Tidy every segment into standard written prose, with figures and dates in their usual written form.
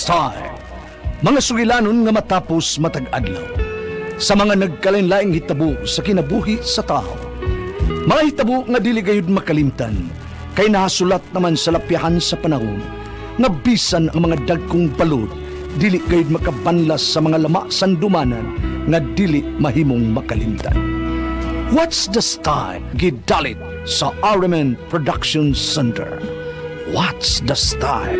Star. Mga sugilanon nga matapos matag adlaw. Sa mga nagkalain-laing hitabo sa kinabuhi sa tao. Mga hitabo nga dili gayud makalimtan, kay nahasulat naman sa lapyahan sa panahon, nga bisan ang mga dagkong balod, dili gayud makabanlas sa mga lama sandumanan, nga dili mahimong makalimtan. What's the Star? Gidalit sa RMN Production Center. What's the Star?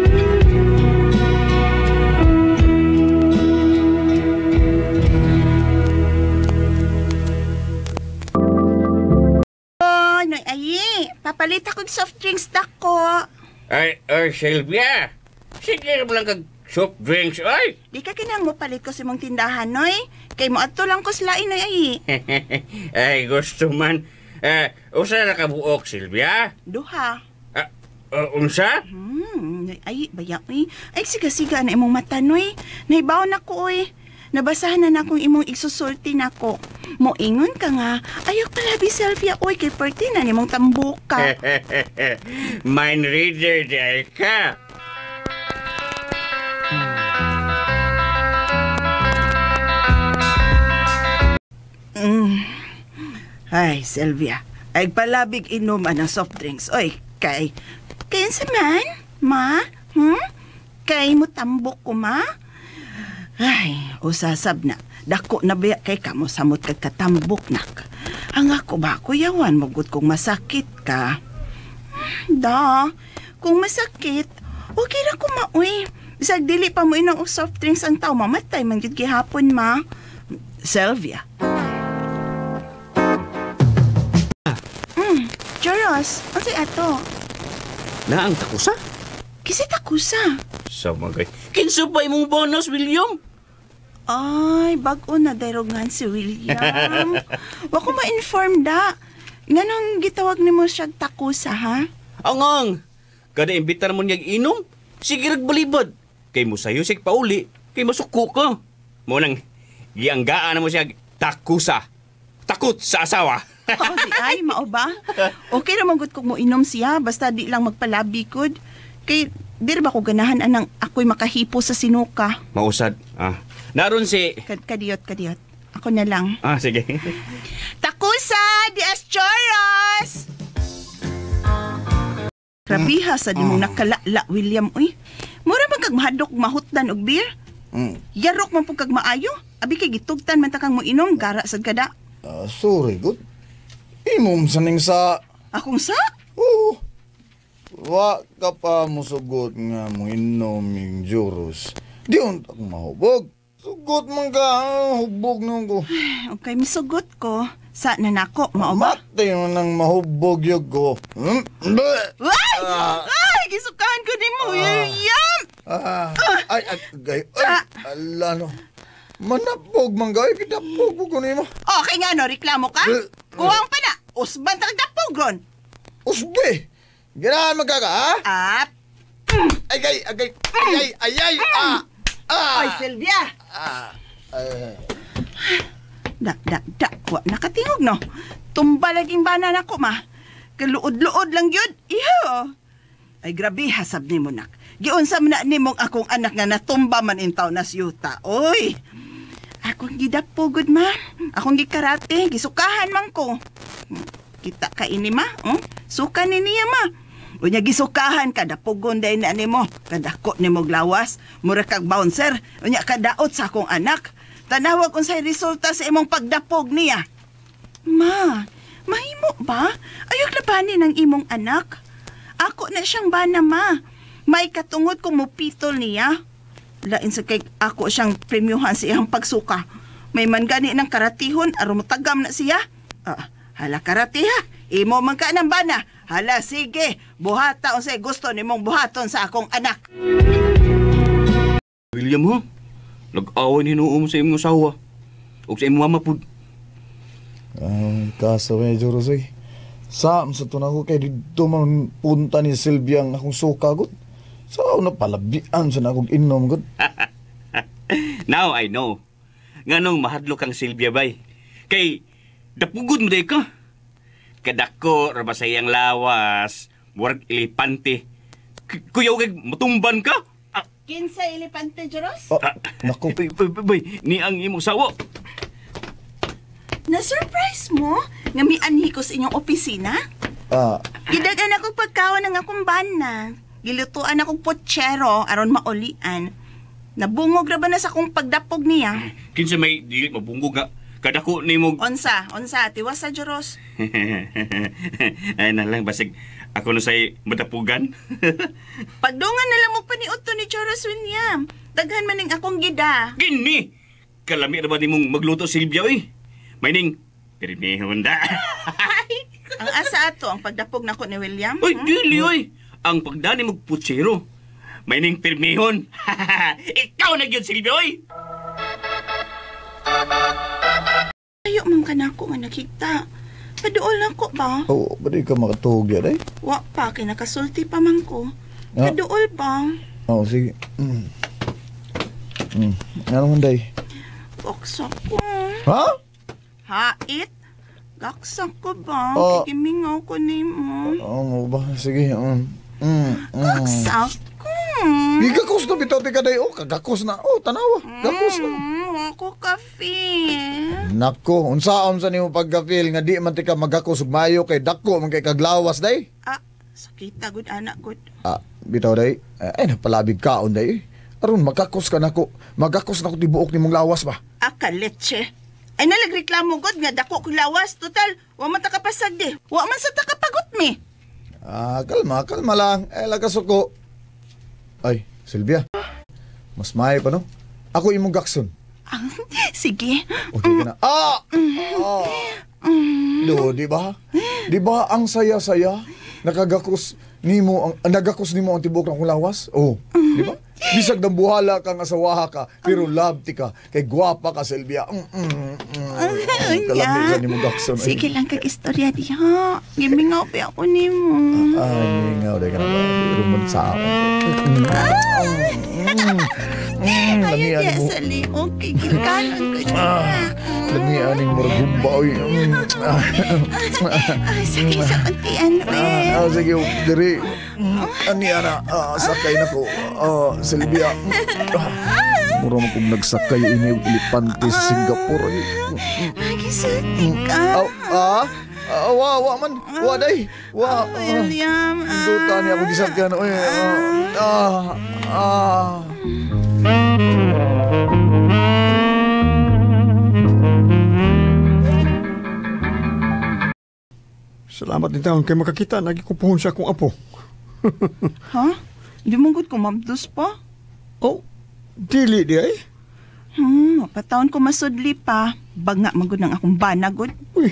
Papalit ako soft drinks dako. Ay, Sylvia. Sige mo lang kag soft drinks, ay. Di ka kinang mo palit ko sa mong tindahan, noy. Kay mo adto lang ko slain, noy, ay. Ay, gusto man. Usa na kabuok, Sylvia? Duha. Unsa? Ay, bayak, ay. Ay, siga-siga na imong mata, noy. Naibaw na ko, oy. Nabasahan na akong imong isusulti na ko. Moingon ka nga, ayok palabi Sylvia, oy, kay party na nimong tambuka. Mind reader, di ka. Ay, Sylvia, ay palabig inuman ng soft drinks, oy, kay sa man, ma? Kay mo tambok ko, ma? Ay, usasab na. Dako na biya kay kamo samot kag katambok nak. Ang ako ba, kuyawan, magud kung masakit ka. Da, kung masakit, okay ra ko maoy. Bisag dili pa mo inang soft drinks ang tao, mamatay man jud gihapon, ma. Sylvia. Joros, ano ato? Na ang takusa? Kisi takusa. Sa magay. Kinsa pa imong bonus, William? Ay, bago na darogan si William. Wako ma-inform da. Nganong gitawag ni mo siya takusa, ha? Angang! Kada imbitar mo niyag inom, sige balibad. Kay mo sayo sig pauli, kay masuko ka. Munang, gianggaan na mo siya takusa. Takot sa asawa. Di ay, mao ba? Okay naman gud kung mo inom siya, basta di lang magpalabi kud. Kay, di ba ko ganahan anang ako'y makahipo sa sinuka. Mausad, naroon si... Kadiyot. Ako na lang. Sige. Takusa! Dias Choros! Grabiha sa di mong nakalala, William. Uy, mura bang kag mahadok mahutdan og beer? Yarok man po kag maayo? Abi kay gitugtan man ta kang mo inom, gara sad kada. Sorry, good. Imom saning sa... Akong sa? Oo. Wa ka pa musugot nga mo inom yung juros. Di unta kong mahubog. Sugot man ka, hubog nung ko. Okay, misugot ko. Sa nanako, mao ba? Matay mo nang mahubog yung ko. Ay, gisukahan ko ni mo, William! Ay, ala no. Manapog man gay, kitapog ko ni mo. Okay nga no, reklamo ka? Kuwang pa na, usban ta kagdapog ron. Usbe! Ganahan magkaka, ha? Ay! Ay, Sylvia! Wa nakatingog, no? Tumba laging banan ako, ma. Kaluod-luod lang yun. Iyo! Ay, grabe, hasab ni mo, nak. Giunsa man na ni mong akong anak nga natumba man intaw na siyuta. Oy! Akong gidapugod, ma. Akong gikarate, gisukahan man ko. Kita ka ini, ma. Suka ni niya, ma. Unya gisukahan kada pugon day na nimo, kadako nimo glawas, mura kag bouncer, unya kadaot sa akong anak. Tanawag unsay resulta sa imong pagdapog niya. Ma, mahimo ba? Ayok labanin ang imong anak. Ako na siyang bana, ma. May katungod kung mupitol niya. Lain sa kay ako siyang premyuhan sa iyang pagsuka. May man gani ng karatihon aron motagam na siya. Hala karate ha. Imo man ka ng bana. Hala, sige. Buhata o say gusto ni mong buhaton sa akong anak. William, ha? Nag-away hinuom sa imong asawa. O sa imong mama po. Kaso medyo Rosoy. Saan sa tunang ko kay dito man punta ni Sylvia ang akong sukagot. Saan na palabian sa akong inom god. Now I know. Nganong mahadlok kang Sylvia bay. Kay, dapugod mo day ka. Kadako, rabasayang lawas, murag ilipante. Kuyaw kay matumban ka? Kinsa elepante, Joros? Oh, naku. Bay, ni ang imong sawa. Na-surprise mo nga mianhi ko sa inyong opisina? Ah, Gidagan akong pagkaon ng akong bana. Gilutuan akong potsero aron maulian. Nabungog ra ba na sa akong pagdapog niya? Kinsa may dili mabunggo nga kadako nimo. Onsa, tiwas sa Joros. Ay na lang basig ako na say madapugan. Pagdungan na lang mo paniot to ni Joros William. Daghan man ning akong gida. Gini. Kalami ra ba nimong magluto Silvia oy? May ning pirmihon da. Ang asa ato ang pagdapog nako ni William. Oy, dili oy. Ang pagdani mo putsero. May ning pirmihon. Ikaw na gyud Silvia oy. Ayo man kanako nga nakita. Paduol na ko ba? oh, ba di ka makatuhog yan, ay? Wa pa, kay nakasulti pa man ko. Ah. Paduol ba? Oh, sige. Ano man, day? Gaksak ko. Ha? Hait? Gaksak ko ba? Ah. Kikimingaw ko ni mo. Oo ba? Sige. Gaksak ko. Gagakos na bitaw ka day. Oh, kagakos na. Oh, tanawa. Gakos na. Ako ka-feel. Nako, unsaon sa nimo pagka-feel nga di man ti ka magakos ug mayo kay dako man kay kaglawas day. Ah, sakita good anak good. Ah, bitaw day. Ay napalabig kaon day. Aron magakos ka nako. Magakos nako tibuok nimong lawas ba? Ah, kaletse. Ay nalagreklamo god nga dako ko lawas. Total, wa man takapasag di. Wa man sa takapagot mi. Ah, kalma lang. Lakas ko. Ay, Silvia. Mas mayo pa no? Ako imong gakson. Ah, sige. Okay ka na. Do, di ba? Di ba ang saya-saya? Nagakos nimo ang tibok ng lawas? Oh, di ba? Bisag nang buhala kang asawaha ka, pero love ti ka, kay gwapa ka, Silvia. Kalami sa nimo gakson. Sige lang kag istorya diha. Gimingaw pa ako nimo. Ay, ngaw, di ka na ba? Rumon sa ako. Ayaw niya sa liog. Kay gilkanan ko siya. Lami aning maragumba, oy. Ay, sakit sa kantian. Sige, diri. Ani, ana, sakay na ko. Silvia. Mura mo kong nagsakay ini yung elepante sa Singapore. Ay, gisulti ka. Wa man. Wa day. Wa. William. Duta niya ako gisakyan. Oy. Salamat din taon kay makakita. Nagikupuhon siya kong apo. Ha? Di mong gud ko mabdos pa? Oh, dili di ay. Mapataon ko masudli pa. Banga magud ng akong banagod. Uy,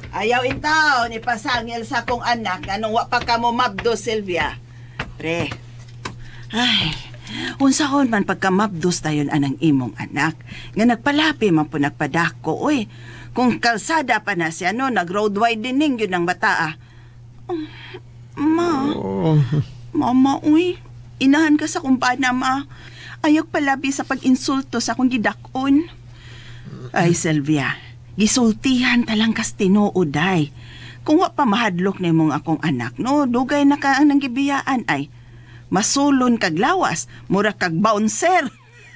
Ayaw itaw ni pasangil sa akong anak anong wa pa ka mo mabdos, Silvia. Pre. Ay, unsaon man pagka mabdos tayon anang imong anak. Nga nagpalapi man po nagpadako, oy. Kung kalsada pa na siya, no, nag-road widening yun ang bataa. Ma, mama, uy. Inahan ka sa kumpana, ma. Ayok palabi sa pag-insulto sa akong gidakon. Ay, Silvia, gisultihan talang kas tinuod, ay. Kung wa pa mahadlok na mong akong anak, no, dugay na ka ang nanggibiyaan, ay. Masulon kag lawas, mura kag bouncer.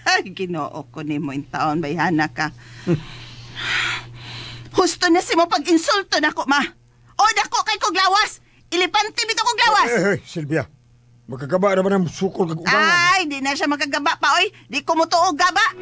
Ay, ginoo ko ni mo in taon, bayhana ka. Husto na si mo pag-insulto na ko, ma. O, dako kay kog lawas. Ilipanti bito kog lawas. hey, Silvia. Magkagaba naman ang sukol kag ubangan. Ay, di na siya magkagaba pa, oy. Di ko mo tuog gaba.